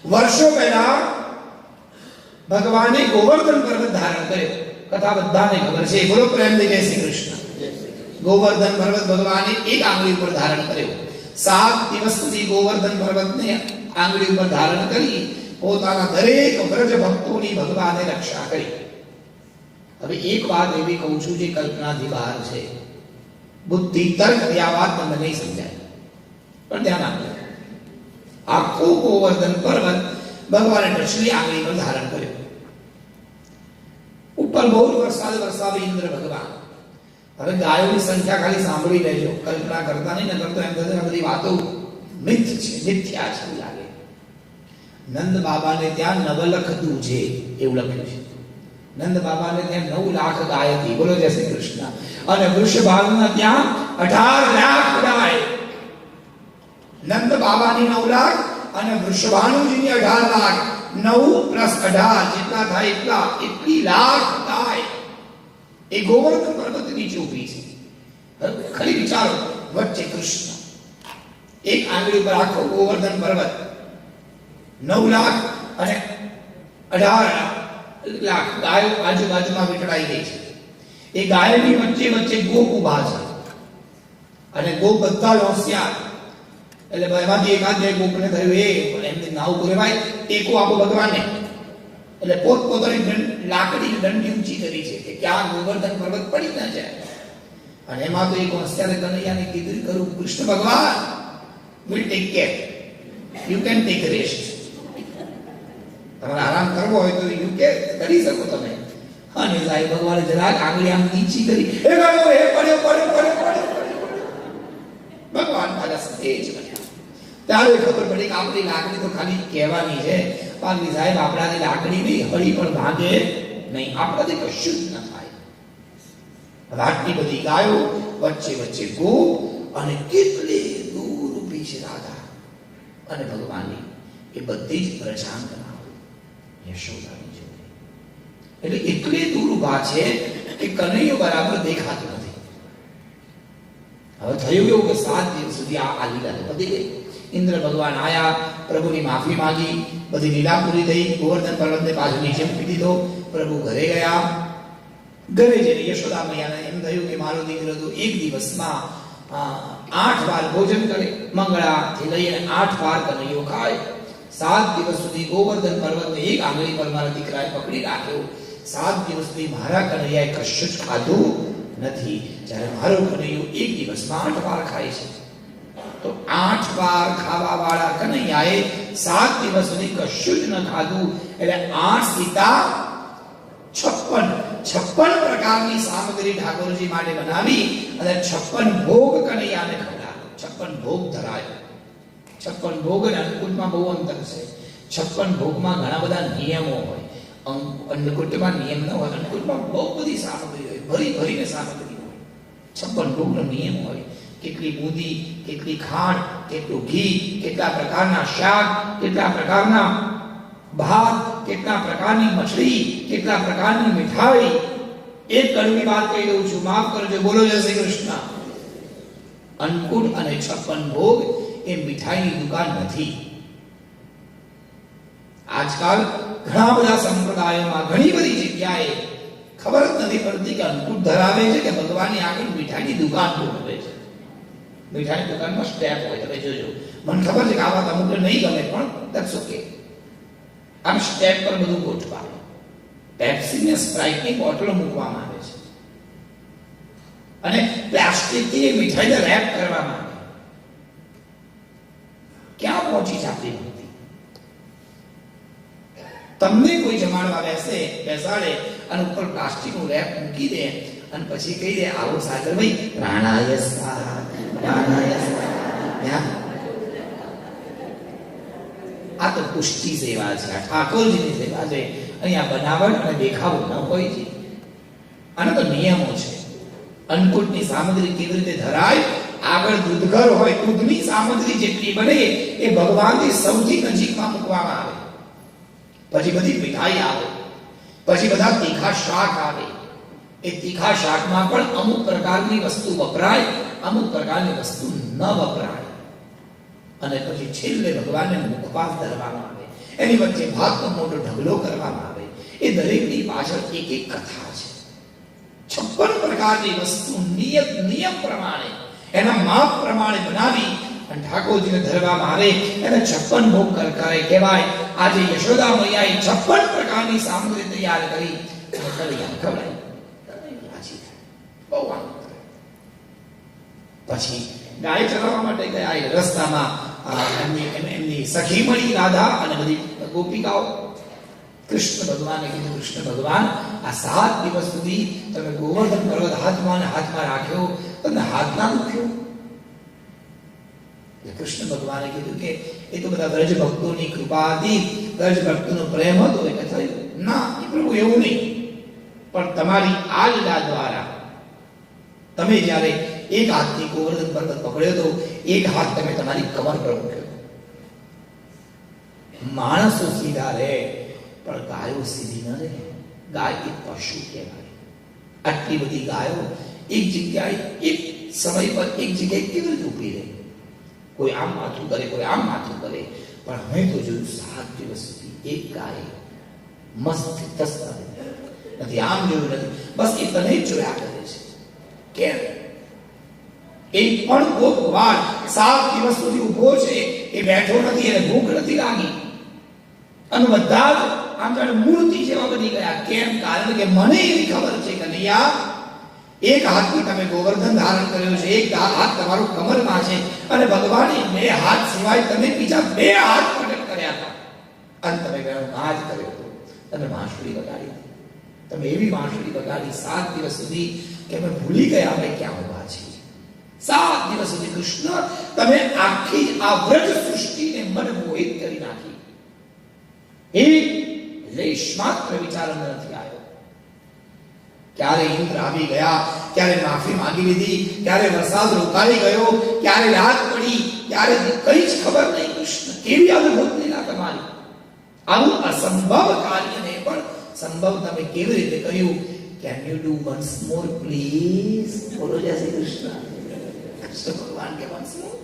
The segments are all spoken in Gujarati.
વર્ષો પહેલા ભગવાને ગોવર્ધન પર્વત ધારણ કર્યો. કથા બધાને ખબર છે. બોલો પ્રેમથી જય શ્રી કૃષ્ણ. ગોવર્ધન પર્વત ભગવાને એક આંગળી ઉપર ધારણ કર્યો. 7 દિવસ સુધી ગોવર્ધન પર્વતને આંગળી ઉપર ધારણ કરી પોતાના દરેક વ્રજ ભક્તોની ભગવાને રક્ષા કરી. હવે એક વાત એવી કહું છું જે કલ્પનાથી બહાર છે. બુદ્ધિ તર્ક આ વાત તમને નહીં સમજાય, પણ ધ્યાન આપજો. આખો ગોવર્ધન પર્વત ભગવાને ટચલી આંગળી પર ધારણ કર્યો. ઉપર બહુ વરસાદ વરસાવે ઇન્દ્ર ભગવાન. હવે ગાયોની સંખ્યા ખાલી સાંભળી લેજો, કલ્પના કરતા નહીં, નકર તો એમ થશે આ બધી વાતો મિથ છે, મિથ્યા છે લાગે. નંદ બાબાને ત્યાં નવલખ દૂજે એવું લખ્યું છે. નંદ બાબાને ત્યાં 9 લાખ ગાય હતી. બોલો જય શ્રી કૃષ્ણ. અને વૃષભાનુના ત્યાં 18 લાખ ગાય. નંદ બાબાની 9 લાખ અને વૃષભાનુજીની 18 લાખ. 9 પ્લસ 18 જેટલા થાય એટલી લાખ ગાય એ ગોવર્ધન પર્વત નીચે ઊભી છે. ખાલી વિચારો, વચ્ચે કૃષ્ણ, એક આંગળી પર આખો ગોવર્ધન પર્વત, 9 લાખ અને 18 લાખ ગાયો આજુબાજુમાં વીંટળાઈ ગઈ છે. એ ગાયોની વચ્ચે વચ્ચે ગોપ ઊભા છે અને ગોપ બધા હોશિયાર. એટલે એમાંથી એકાદ બે ગોપને થયું એમને નાવ કહેવાય, ટેકો આપો ભગવાનને. એટલે પોતપોતાની લાકડી દંડી ઊંચી કરી છે કે ક્યાં ગોવર્ધન પર્વત પડી ના જાય. અને એમાં તો એક હોશિયાર કનૈયાને કીધું કરું, કૃષ્ણ ભગવાન will take care, you can take rest. તમારે આરામ કરવો હોય તો યુ કે કરી શકો તમે. અને સાહેબ ભગવાને જરાક આંગળી આમ નીચી કરી, એ ગયો એ પડ્યો. ભગવાન પાછા સતેજ બન્યા. ત્યારે ખબર પડી કે આપણી લાકડી તો ખાલી કહેવાની છે, બાકી સાહેબ આપણાથી લાકડી નહીં, હળી પણ ભાગે નહીં, આપણાથી કશું જ ન થાય. આટલી બધી ગાયો, વચ્ચે વચ્ચે ગોપ, અને કેટલી દૂર ઊભી છે રાધા અને ભગવાનની. એ બધી જ પ્રજાંગના યશોદાની છે. એટલે એટલી દૂર ઊભા છે કે કનૈયો બરાબર દેખાતો નથી. હવે થયું એવું કે 7 દિવસ સુધી આ લીલા પતી ગઈ. ઇન્દ્ર ભગવાન આયા, પ્રભુની માફી માંગી, બધી લીલા પૂરી થઈ. ગોવર્ધન પર્વતને પાછું નીચે મૂકી દીધો. પ્રભુ ઘરે ગયા. ઘરે જઈને યશોદા મૈયાને એમ થયું કે મારો દીકરો તો એક દિવસમાં 8 વાર ભોજન કરે, મંગળાથી લઈને 8 વાર કનૈયો ખાય. 7 દિવસ સુધી ગોવર્ધન પર્વતને એક આંગળી પર મારા દીકરાએ પકડી રાખ્યો. 7 દિવસ સુધી મારા કનૈયાએ કશું જ ખાધું નથી. જ્યારે મારો કનૈયો એક દિવસમાં 8 વાર ખાય છે, તો 8 વાર ખાવા વાળા કનૈયાએ 7 દિવસ સુધી કશું જ ન ખાધું. એટલે 8 સીતા 56 પ્રકારની સામગ્રી ઠાકોરજી માટે બનાવી અને 56 ભોગ કનૈયાને ખવડાવ્યો. 56 ભોગ ધરાયો. 56 ભોગ અને અન્નકૂટમાં બહુ અંતર છે. 56 ભોગમાં ઘણા બધા નિયમો હોય. અન્નકૂટમાં નિયમ ન હોય, અન્નકૂટમાં બહુ બધી સામગ્રી હોય, ભરીને સામગ્રી હોય. 56 ભોગનો નિયમ હોય. કેટલી બુંદી, કેટલી ખાંડ, કેટલું ઘી, કેટલા પ્રકારના શાક, કેટલા પ્રકારના ભાત, કેટલા પ્રકારની મછલી, કેટલા પ્રકારની મીઠાઈ. એક કડવી વાત કહી દઉં છું, માફ કરજો, બોલો જય શ્રી કૃષ્ણ. અન્નકૂટ અને 56 ભોગ એ મીઠાઈની દુકાન નથી. આજકાલ ઘણા બધા સંપ્રદાયોમાં, ઘણી બધી જગ્યાએ ખબર જ નથી પડતી કે અન્નકૂટ ધરાવે છે કે ભગવાનની આગળ મીઠાઈની દુકાન ગોઠવે છે. મીઠાઈની દુકાનમાં સ્ટેપ હોય, તમે જોજો. મને ખબર છે કે આ વાત અમુકને નહીં ગમે, પણ ધેટ્સ ઓકે. આમ સ્ટેપ પર બધું ગોઠવાય. પેપ્સી ને સ્પ્રાઇટની બોટલો મૂકવામાં આવે છે અને પ્લાસ્ટિકથી મીઠાઈને રેપ કરવામાં આવે. ક્યાં પહોંચી જાતી હતી? તમને કોઈ જમાડવા બેસાડે અને ઉપર પ્લાસ્ટિકનું રેપ મૂકી દે અને પછી કહી દે, આવો સાગરભાઈ, પ્રાણાય સ્વાહા, પ્રાણાય સ્વાહા. આ તો પુષ્ટિ સેવા છે, આ ઠાકોરજીની સેવા છે. અહીંયા બનાવટ અને દેખાવો ન હોય છે. આનો તો નિયમો છે. અન્નકૂટની સામગ્રી કેવી રીતે ધરાય? આગળ દૂધઘર હોય, દૂધની સામગ્રી જેટલી બને એ ભગવાનની સૌથી નજીકમાં મૂકવામાં આવે. પછી બધી મીઠાઈ આવે, પછી બધા તીખા શાક આવે. એ તીખા શાકમાં પણ અમુક પ્રકારની વસ્તુ વપરાય, અમુક પ્રકારની વસ્તુ ન વપરાય. અને પછી છેલ્લે ભગવાનને મુખપાસ ધરવામાં આવે. એની વચ્ચે ભાતનો મોટો ઢગલો કરવામાં આવે. એ દરેકની પાછળ એક એક કથા છે. 56 પ્રકારની વસ્તુ નિયમ પ્રમાણે એના માપ પ્રમાણે બનાવી અને ઠાકોરજીને ધરવામાં આવે. એને 56 ભોગ કરે કહેવાય. આજે યશોદા મૈયાએ 56 પ્રકારની સામગ્રી તૈયાર કરી અને કનૈયાને ખવડાવી. રાજી થાય, બહુ આનંદ થાય. પછી ગાય ચરાવવા માટે ગયા. એ રસ્તામાં એમની સખી મળી રાધા અને બધી ગોપિકાઓ. કૃષ્ણ ભગવાને કીધું, કૃષ્ણ ભગવાન આ 7 દિવસ સુધી તમે ગોવર્ધન પર્વત હાથમાં રાખ્યો, તમને હાથ ના દુખ્યો? કૃષ્ણ ભગવાને કીધું કે એ તો બધા વ્રજ ભક્તોની કૃપા હતી, વ્રજ ભક્તોનો પ્રેમ હતો એટલે થયું. ના એ પ્રભુ એવું નહીં, પણ તમારી આ લીલા દ્વારા તમે જ્યારે એક હાથથી ગોવર્ધન પર્વત પકડ્યો તો એક હાથ તમે તમારી કમર પર મૂક્યો. માણસો સીધા રહે પણ ગાયો સીધી ન રહે. ગાય એક પશુ કહેવાય. આટલી બધી ગાયો એક જગ્યાએ એક સમય પર એક જગ્યાએ કેવી રીતે ઊભી રહે? કોઈ આમ માથું કરે, કોઈ આમ માથું કરે. પણ મેં તો જોયું 7 દિવસ સુધી એક ગાય મસ્ત તસ્તા નથી, આમ જોયું નથી, બસ એ તને જ જોયા કરે છે. કેમ? એક પણ ગોપવાળ 7 દિવસ સુધી ઊભો છે, એ બેઠો નથી, એને ભૂખ નથી લાગી. અને બધા જ આમ જાણે મૂર્તિ જેવા બની ગયા. કેમ? કારણ કે મને એવી ખબર છે કે કનૈયા, એક હાથથી તમે ગોવર્ધન ધારણ કર્યો છે, એક હાથ તમારો કમરમાં છે, અને ભગવાને 2 હાથ સિવાય તમે બીજા 2 હાથ પ્રગટ કર્યા હતા. અને તમે નાદ કર્યો હતો, તમે વાંસળી વગાડી, તમે એવી વાંસળી વગાડી 7 દિવસ સુધી કે અમે ભૂલી ગયા અમે ક્યાં ઉભા છીએ. 7 દિવસ સુધી કૃષ્ણ તમે આખી આ વ્રજ સૃષ્ટિને મનમોહિત કરી નાખી. એક લેશ માત્ર વિચાર નથી આવ્યો. ક્યારે ઇન્દ્ર આવી ગયા, ક્યારે માફી માંગી લીધી, ક્યારે વરસાદ રોકાઈ ગયો, ક્યારે રાત પડી, ક્યારે કઈ જ ખબર નહીં. કૃષ્ણ કેવી અદભુત લીલા તમારી! આવું અસંભવ કાર્યને પણ સંભવ તમે કેવી રીતે કર્યું? Can you do once more please? બોલો જય શ્રી કૃષ્ણ. કૃષ્ણ ભગવાન કે વન્સ મોર?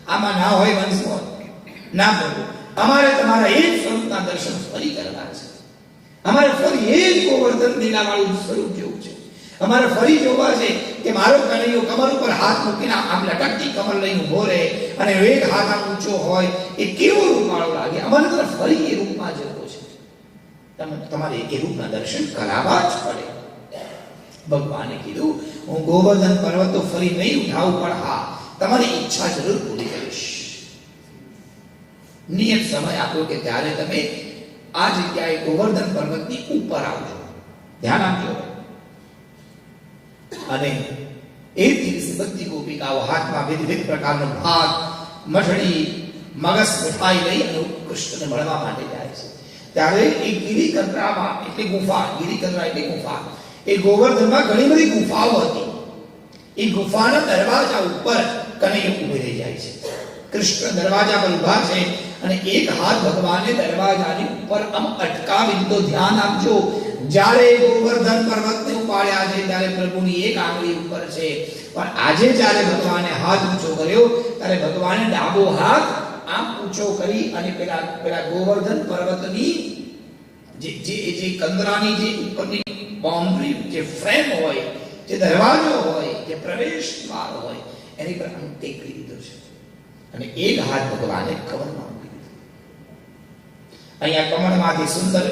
આમાં ના હોય વન્સ મોર, ના બોલો. અમારે તમારા એક સ્વરૂપના દર્શન ફરી કરવા છે. અમારે ફરી એક ગોવર્ધન લીલા વાળું સ્વરૂપ જેવું છે. અમારે ફરી જોવા છે કે મારો કનૈયો કમર ઉપર હાથ મૂકીને આમ લટકતી કમર લઈને ઉભો રહે અને એક હાથ આમ ઊંચો હોય, એ કેવો રૂપવાળો લાગે. અમારે તો ફરી એ રૂપમાં જવો છે. તમારે એ રૂપના દર્શન કરાવવા જ પડે. ભગવાને કીધું, હું ગોવર્ધન પર્વત તો ફરી નહીં ઉઠાવું, પણ હા, તમારી ઈચ્છા જરૂર પૂરી કરીશ. નિયત સમય આપ્યો કે ત્યારે તમે આ જગ્યાએ ગોવર્ધન પર્વતની ઉપર આવજો. ધ્યાન આપજો. અને એ દિવસે બધી ગોપિકાઓ હાથમાં વિવિધ પ્રકારનો ભાત, મઠડી, મગસ મીઠાઈ લઈ અને કૃષ્ણને મળવા માટે જાય છે. ત્યારે એ ગિરિકંદરામાં એટલે ગુફા, ગિરિકંદરા એટલે ગુફા, એ ગોવર્ધનમાં ઘણી બધી ગુફાઓ હતી. એ ગુફાના દરવાજા ઉપર કનૈયો ઊભી રહી જાય છે. કૃષ્ણ દરવાજા પર ઊભા છે અને એક હાથ ભગવાને દરવાજાની ઉપર આમ અટકાવી. તો ધ્યાન આપજો, જ્યારે ગોવર્ધન પર્વતને ઉપાડ્યા છે ત્યારે પ્રભુની એક આંગળી ઉપર છે, પણ આજે જ્યારે ભગવાને હાથ ઊંચો કર્યો ત્યારે ભગવાને ડાબો હાથ આમ ઊંચો કરી અને પેલા ગોવર્ધન પર્વતની જે કંદરાની જે ઉપરની બાઉન્ડ્રી, જે ફ્રેમ હોય, જે દરવાજો હોય, જે પ્રવેશ દ્વાર હોય, એની પર આમ ટેકવી દીધો છે. અને એક હાથ ભગવાને કમરમાં મૂકી દીધો. અહીંયા કમળમાંથી સુંદર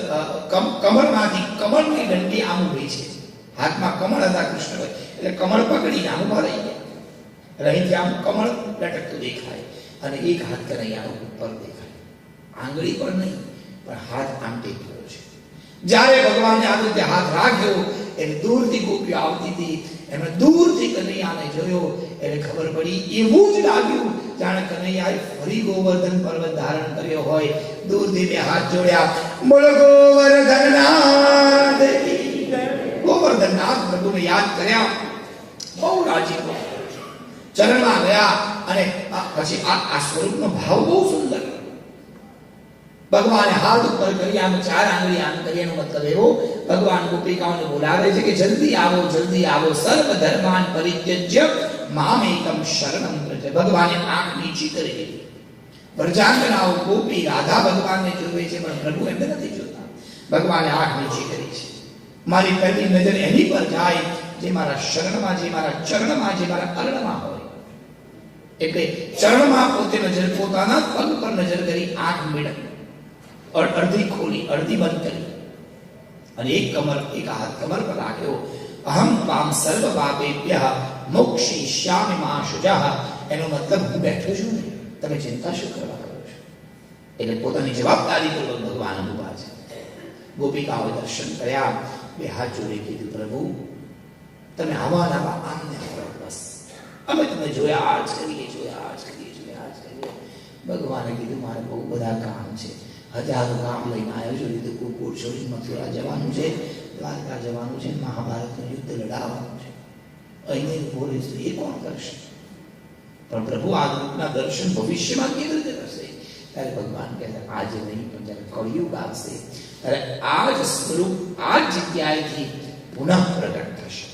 કમળમાંથી કમળની દંડી આમ ઊભી છે. હાથમાં કમળ હતા કૃષ્ણ, એટલે કમળ પકડીને આમ ઉભા રહી ગયા. અહીંથી આમ કમળ લટકતું દેખાય અને એક હાથ કનૈયાનો ઉપર દેખાય. આંગળી પર નહીં, પણ હાથ આમ ટેક્યો છે. જ્યારે ભગવાને આ રીતે હાથ રાખ્યો એટલે દૂરથી ગોપીઓ આવતી હતી, એમણે દૂરથી કનૈયાને જોયો એટલે ખબર પડી. એવું જ લાગ્યું જાણે કનૈયાએ ફરી ગોવર્ધન પર્વત ધારણ કર્યો હોય. દૂરથી બે હાથ જોડ્યા, બોલો ગોવર્ધનનાથ. ગોવર્ધનનાથ પ્રભુને યાદ કર્યા, બહુ રાજી થયા, ચરણમાં ગયા. અને પછી આ સ્વરૂપનો ભાવ બહુ સુંદર. ભગવાને હાથ ઉપર કરી આમ 4 આંગળી આમ કરી. એનો મતલબ એવો, ભગવાન ગોપિકાઓને બોલાવે છે કે જલ્દી આવો, જલ્દી આવો, સર્વ ધર્માન પરિત્યજ્ય મામેકમ શરણમ વ્રજ. ભગવાને આંખ નીચી કરી દીધી. વ્રજાંગનાઓ ગોપી રાધા ભગવાનને જોવે છે, પણ પ્રભુ એમને નથી જોતા. ભગવાને આંખ નીચી કરી છે. મારી પહેલી નજર એની પર જાય જે મારા શરણમાં, જે મારા ચરણમાં, જે મારા અરણમાં હોય. એટલે ચરણમાં પોતે નજર, પોતાના પગ પર નજર કરી, આંખ મેળવી, અડધી ખોલી, અડધી બંધ કરી, અને એક હાથ કમર પર રાખ્યો. અહમ ત્વામ સર્વ પાપેભ્યઃ મોક્ષયિષ્યામિ મા શુચઃ. એનો મતલબ હું બેઠો છું ને, તમે ચિંતા શું કરવા કરો છો? એટલે પોતાની જવાબદારી પૂર્વક ભગવાન ઉભા છે. ગોપિકાઓએ દર્શન કર્યા, બે હાથ જોડી કીધું, પ્રભુ તમે આવા આમને કરો, બસ અમે તમે જોયા જ કરીએ, જોયા જ કરીએ, જોયા જ કરીએ. ભગવાને કીધું મારે બહુ બધા કામ છે, હજારો કામ લઈને આવ્યો છું. લીધું કુકુર છોડી મથુરા જવાનું છે, દ્વારકા જવાનું છે, મહાભારતનું યુદ્ધ લડાવવાનું છે. અહીં ઉભો રહીશ એ કોણ કરશે? પણ પ્રભુ આ રૂપના દર્શન ભવિષ્યમાં કેવી રીતે કરશે? ત્યારે ભગવાન કહેતા આજે નહીં, પણ જ્યારે કળિયુગ આવશે ત્યારે આ જ સ્વરૂપ આ જ જગ્યાએથી પુનઃ પ્રગટ થશે.